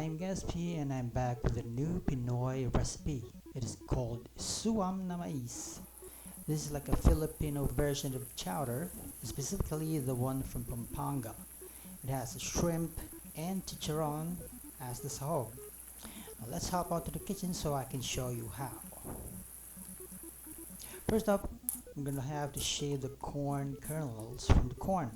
I'm Gaspi and I'm back with a new Pinoy recipe. It is called Suam na mais. This is like a Filipino version of chowder, specifically the one from Pampanga. It has shrimp and chicharron as the sahog. Now let's hop out to the kitchen so I can show you how. First up, I'm gonna have to shave the corn kernels from the corn.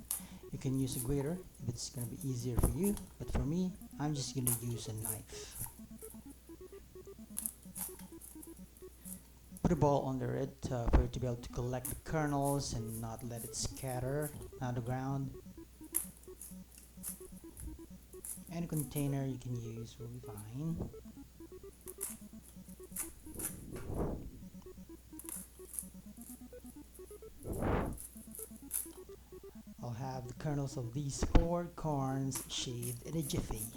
You can use a grater if it's gonna be easier for you, but for me, I'm just gonna use a knife. Put a ball under it for it to be able to collect the kernels and not let it scatter on the ground. Any container you can use will be fine. I'll have the kernels of these 4 corns shaved in a jiffy.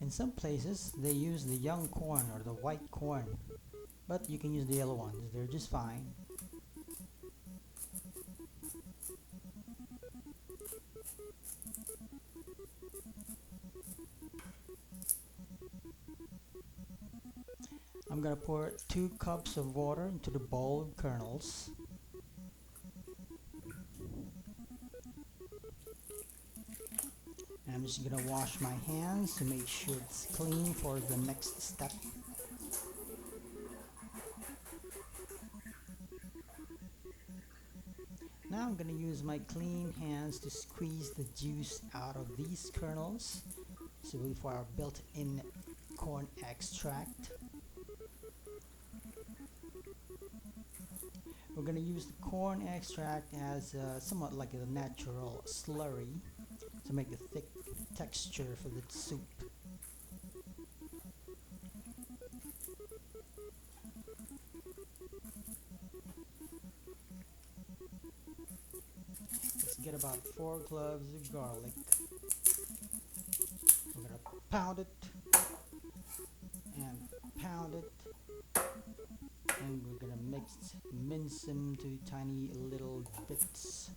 In some places, they use the young corn or the white corn, but you can use the yellow ones, they're just fine. I'm gonna pour 2 cups of water into the bowl of kernels. And I'm just gonna wash my hands to make sure it's clean for the next step. Now I'm gonna use my clean hands to squeeze the juice out of these kernels. So for our built-in corn extract. We're gonna use the corn extract as somewhat like a natural slurry to make a thick texture for the soup. Let's get about 4 cloves of garlic. We're gonna pound it and pound it, and we're gonna mince them to tiny little bits.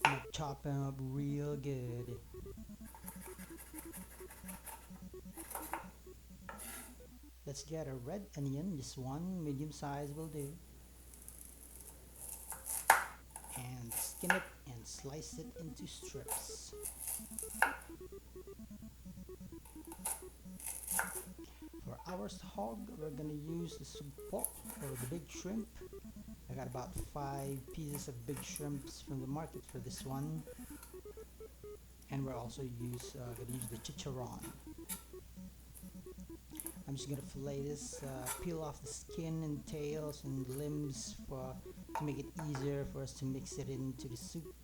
I'm gonna chop them up real good. Let's get a red onion, just one medium size will do. And skin it and slice it into strips. For our hog, we're gonna use the sumpo or the big shrimp. I got about 5 pieces of big shrimps from the market for this one. And we're also gonna use the chicharron. I'm just gonna fillet this, peel off the skin and tails and limbs to make it easier for us to mix it into the soup.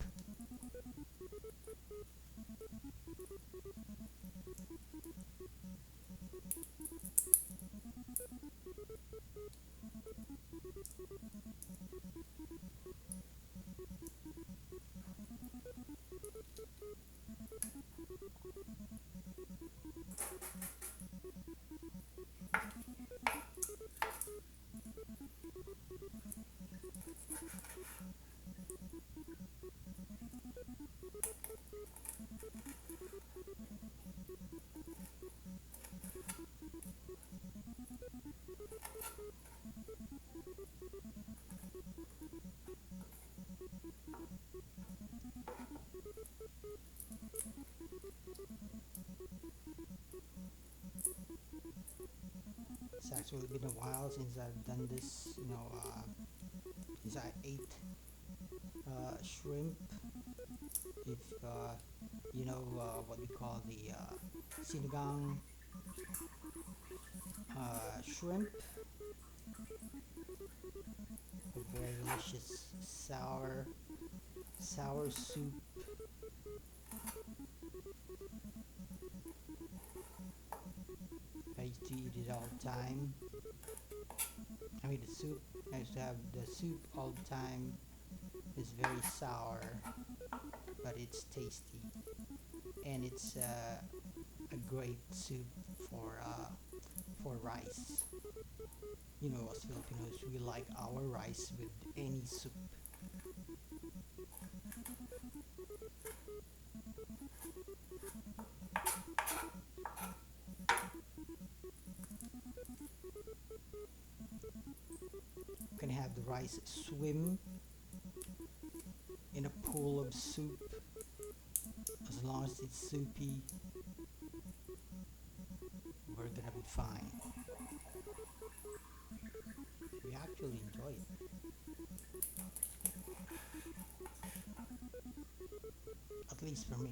It's actually been a while since I've done this, since I ate shrimp. If you know what we call the sinigang shrimp, a very delicious sour soup. I used to eat it all the time. I mean the soup. I used to have the soup all the time. It's very sour, but it it's tasty, and it's a great soup for rice. You know, as Filipinos, we like our rice with any soup. You can have the rice swim in a pool of soup. As long as it's soupy, we're gonna be fine. We actually enjoy it, at least for me.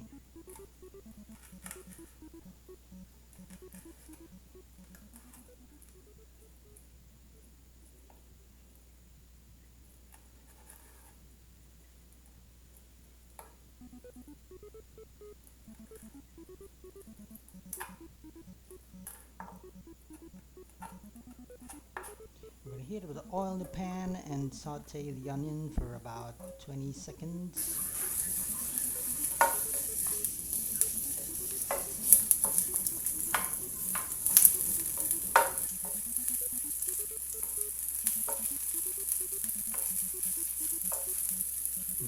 We're gonna heat it with the oil in the pan and saute the onion for about 20 seconds.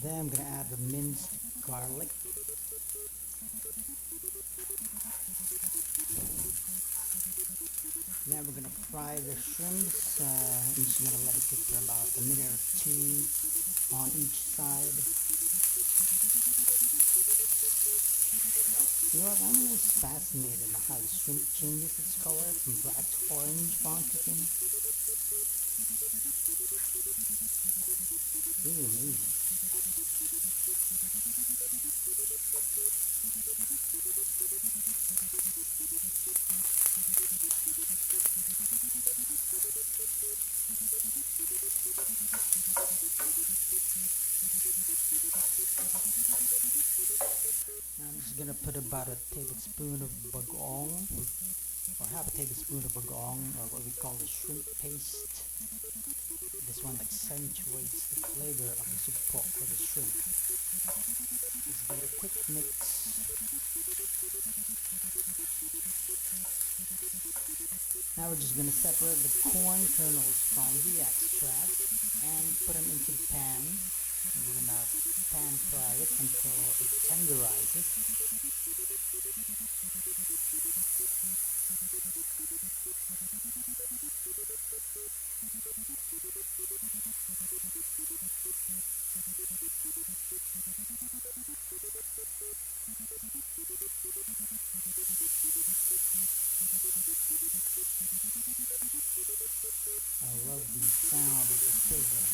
Then I'm gonna add the minced garlic. Then we're gonna fry the shrimps. I'm just gonna let it cook for about a minute or two on each side. You know what? I'm always fascinated by how the shrimp changes its color from black to orange upon cooking. Really amazing. I'm just gonna put about a tablespoon of bagoong, or half a tablespoon of bagoong, or what we call the shrimp paste. This one accentuates the flavor of the soup pot or the shrimp. Just give it a quick mix. Now we're just gonna separate the corn kernels from the extract and put them into the pan. We're gonna pan fry it until it tenderizes. I love the sound of the sizzle.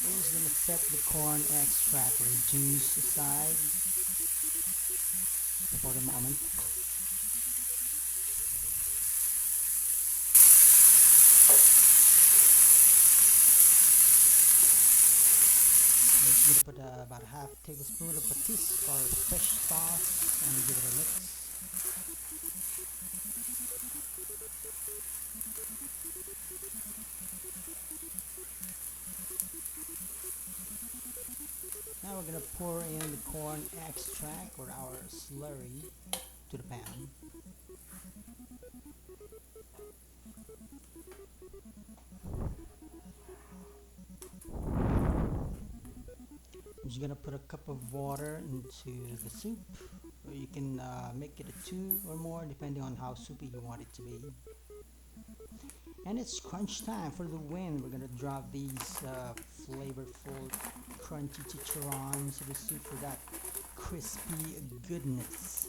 We're just gonna set the corn extract or juice aside for the moment. I'm just gonna put about a half tablespoon of patis or fish sauce and give it a mix. Now we're gonna pour in the corn extract or our slurry to the pan. I'm just gonna put a cup of water into the soup, or you can make it a 2 or more depending on how soupy you want it to be. And it's crunch time for the win. We're gonna drop these flavorful, crunchy chicharrones to the soup for that crispy goodness.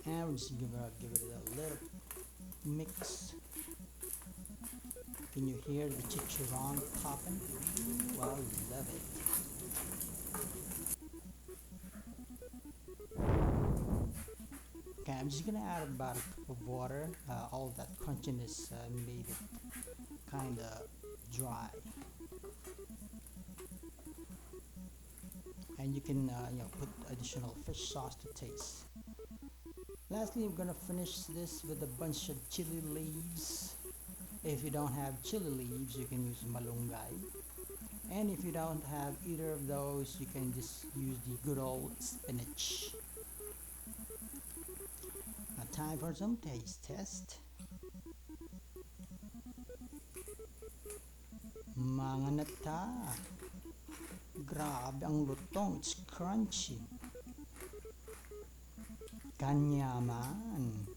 And we're just give it a little mix. Can you hear the chicharron popping? Wow, love it. Okay, I'm just gonna add about a cup of water. All that crunchiness made it kind of dry, and you can put additional fish sauce to taste. Lastly, I'm gonna finish this with a bunch of chili leaves. If you don't have chili leaves, you can use malunggay. And if you don't have either of those, you can just use the good old spinach. Now time for some taste test. Mga nata. Grabe ang lutong. It's crunchy. Kanyaman.